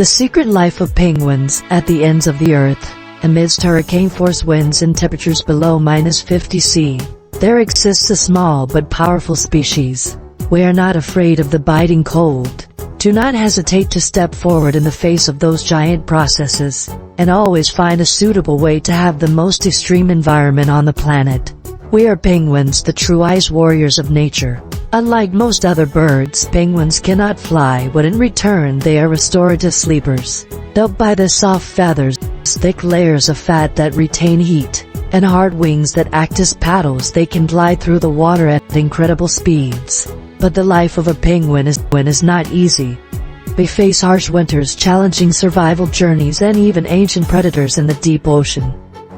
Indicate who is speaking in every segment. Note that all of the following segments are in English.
Speaker 1: The secret life of penguins at the ends of the earth. Amidst hurricane-force winds and temperatures below -50°C, there exists a small but powerful species. We are not afraid of the biting cold. Do not hesitate to step forward in the face of those giant processes, and always find a suitable way to have the most extreme environment on the planet. We are penguins, the true ice warriors of nature. Unlike most other birds, penguins cannot fly, but in return they are restorative sleepers. Built by their soft feathers, thick layers of fat that retain heat, and hard wings that act as paddles, they can glide through the water at incredible speeds. But the life of a penguin is not easy. They face harsh winters, challenging survival journeys, and even ancient predators in the deep ocean.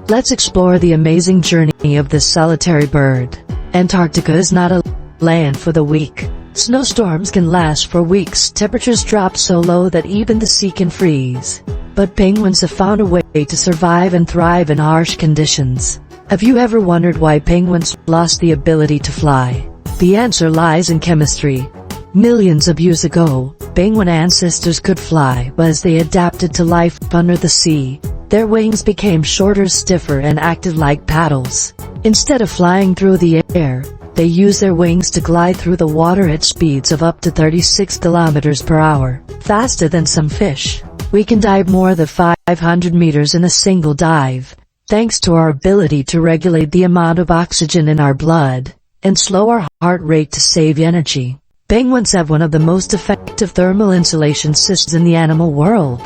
Speaker 1: Let's explore the amazing journey of this solitary bird. Antarctica is not a land for the weak. Snowstorms can last for weeks, temperatures drop so low that even the sea can freeze. But penguins have found a way to survive and thrive in harsh conditions. Have you ever wondered why penguins lost the ability to fly? The answer lies in chemistry. Millions of years ago, penguin ancestors could fly, but as they adapted to life under the sea, their wings became shorter, stiffer, and acted like paddles. Instead of flying through the air, they use their wings to glide through the water at speeds of up to 36 kilometers per hour, faster than some fish. We can dive more than 500 meters in a single dive, thanks to our ability to regulate the amount of oxygen in our blood, and slow our heart rate to save energy. Penguins have one of the most effective thermal insulation systems in the animal world.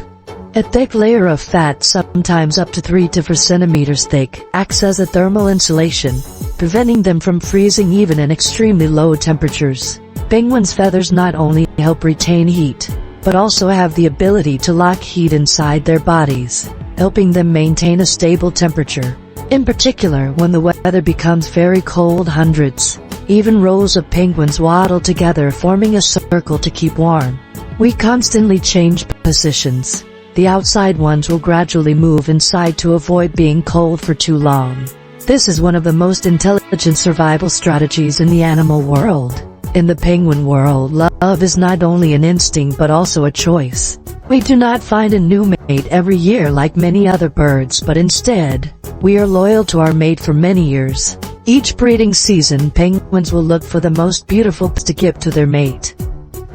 Speaker 1: A thick layer of fat, sometimes up to 3 to 4 centimeters thick, acts as a thermal insulation, preventing them from freezing even in extremely low temperatures. Penguins' feathers not only help retain heat, but also have the ability to lock heat inside their bodies, helping them maintain a stable temperature. In particular, when the weather becomes very cold, hundreds, even rows of penguins waddle together, forming a circle to keep warm. We constantly change positions. The outside ones will gradually move inside to avoid being cold for too long. This is one of the most intelligent survival strategies in the animal world. In the penguin world, love is not only an instinct but also a choice. We do not find a new mate every year like many other birds, but instead, we are loyal to our mate for many years. Each breeding season, penguins will look for the most beautiful to give to their mate.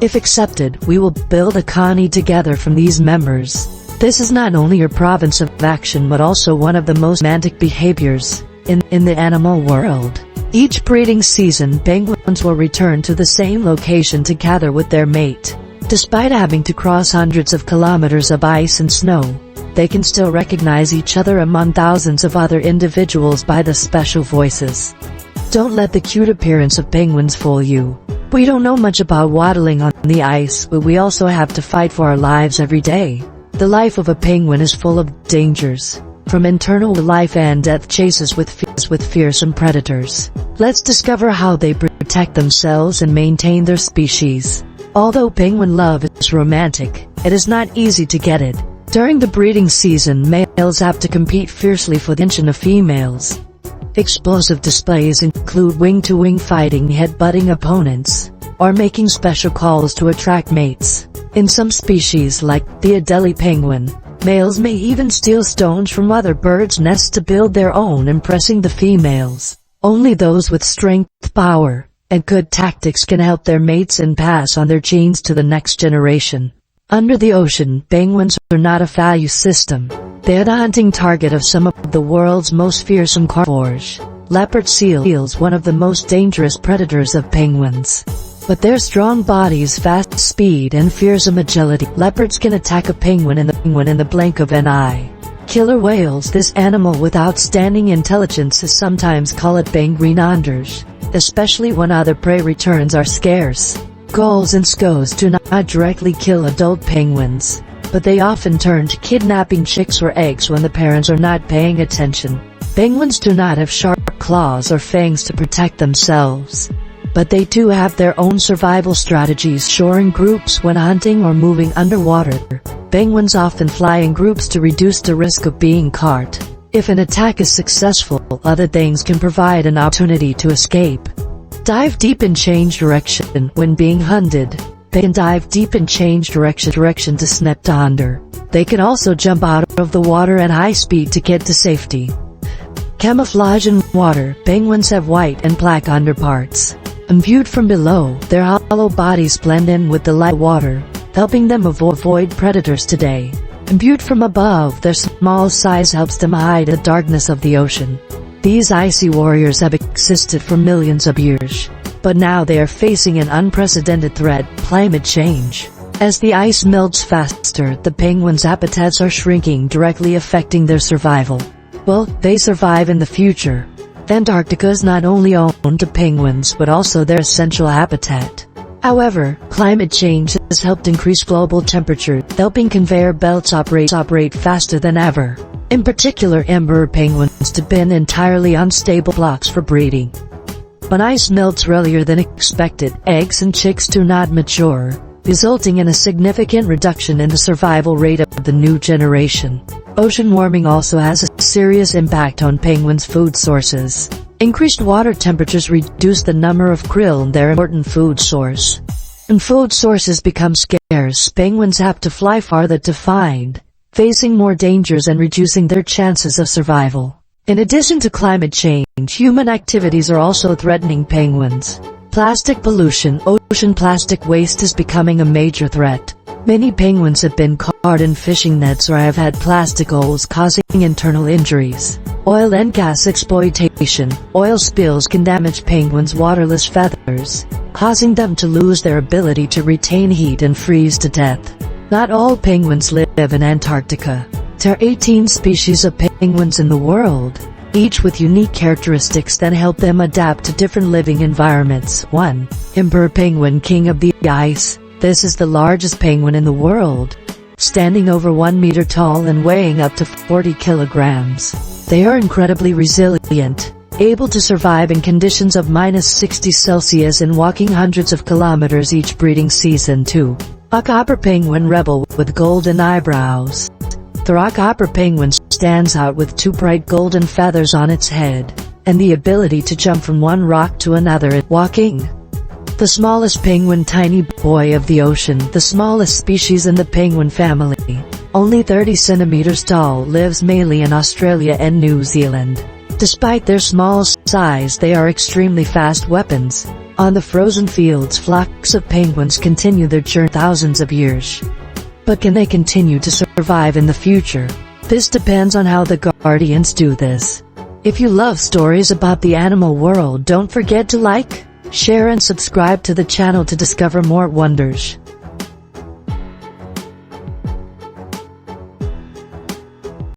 Speaker 1: If accepted, we will build a colony together from these members. This is not only your province of action but also one of the most romantic behaviors in the animal world. Each breeding season, penguins will return to the same location to gather with their mate. Despite having to cross hundreds of kilometers of ice and snow, they can still recognize each other among thousands of other individuals by the special voices. Don't let the cute appearance of penguins fool you. We don't know much about waddling on the ice, but we also have to fight for our lives every day. The life of a penguin is full of dangers, from internal life and death chases with fearsome predators. Let's discover how they protect themselves and maintain their species. Although penguin love is romantic, it is not easy to get it. During the breeding season, males have to compete fiercely for the attention of females. Explosive displays include wing-to-wing fighting, head-butting opponents, or making special calls to attract mates. In some species like the Adelie penguin, males may even steal stones from other birds' nests to build their own, impressing the females. Only those with strength, power, and good tactics can help their mates and pass on their genes to the next generation. Under the ocean, penguins are not a value system. They are the hunting target of some of the world's most fearsome carnivores. Leopard seals, one of the most dangerous predators of penguins. But their strong bodies, fast speed, and fearsome agility, leopards can attack a penguin in the blink of an eye. Killer whales, this animal with outstanding intelligence, is sometimes called penguinanders, especially when other prey returns are scarce. Gulls and scows do not directly kill adult penguins, but they often turn to kidnapping chicks or eggs when the parents are not paying attention. Penguins do not have sharp claws or fangs to protect themselves, but they do have their own survival strategies, shoring groups when hunting or moving underwater. Penguins often fly in groups to reduce the risk of being caught. If an attack is successful, other things can provide an opportunity to escape. Dive deep and change direction when being hunted. They can dive deep and change direction to snap to under. They can also jump out of the water at high speed to get to safety. Camouflage in water. Penguins have white and black underparts. And viewed from below, their hollow bodies blend in with the light water, helping them avoid predators today. And viewed from above, their small size helps them hide the darkness of the ocean. These icy warriors have existed for millions of years. But now they are facing an unprecedented threat: climate change. As the ice melts faster, the penguins' habitats are shrinking, directly affecting their survival. Will they survive in the future? Antarctica is not only home to penguins but also their essential habitat. However, climate change has helped increase global temperature, helping conveyor belts operate faster than ever. In particular, emperor penguins depend entirely on stable blocks for breeding. When ice melts earlier than expected, eggs and chicks do not mature, resulting in a significant reduction in the survival rate of the new generation. Ocean warming also has a serious impact on penguins' food sources. Increased water temperatures reduce the number of krill, their important food source. When food sources become scarce, penguins have to fly farther to find, facing more dangers and reducing their chances of survival. In addition to climate change, human activities are also threatening penguins. Plastic pollution. Ocean plastic waste is becoming a major threat. Many penguins have been caught in fishing nets or have had plastic holes causing internal injuries. Oil and gas exploitation. Oil spills can damage penguins' waterless feathers, causing them to lose their ability to retain heat and freeze to death. Not all penguins live in Antarctica. There are 18 species of penguins in the world, each with unique characteristics that help them adapt to different living environments. 1. Emperor penguin, king of the ice. This is the largest penguin in the world, standing over 1 meter tall and weighing up to 40 kilograms. They are incredibly resilient, able to survive in conditions of -60°C and walking hundreds of kilometers each breeding season. 2. Rockhopper penguin, rebel with golden eyebrows. The rockhopper penguin stands out with 2 bright golden feathers on its head, and the ability to jump from one rock to another walking. The smallest penguin, tiny boy of the ocean, the smallest species in the penguin family, only 30 centimeters tall, lives mainly in Australia and New Zealand. Despite their small size, they are extremely fast weapons. On the frozen fields, flocks of penguins continue their journey thousands of years. But can they continue to survive in the future? This depends on how the guardians do this. If you love stories about the animal world, don't forget to like, share and subscribe to the channel to discover more wonders.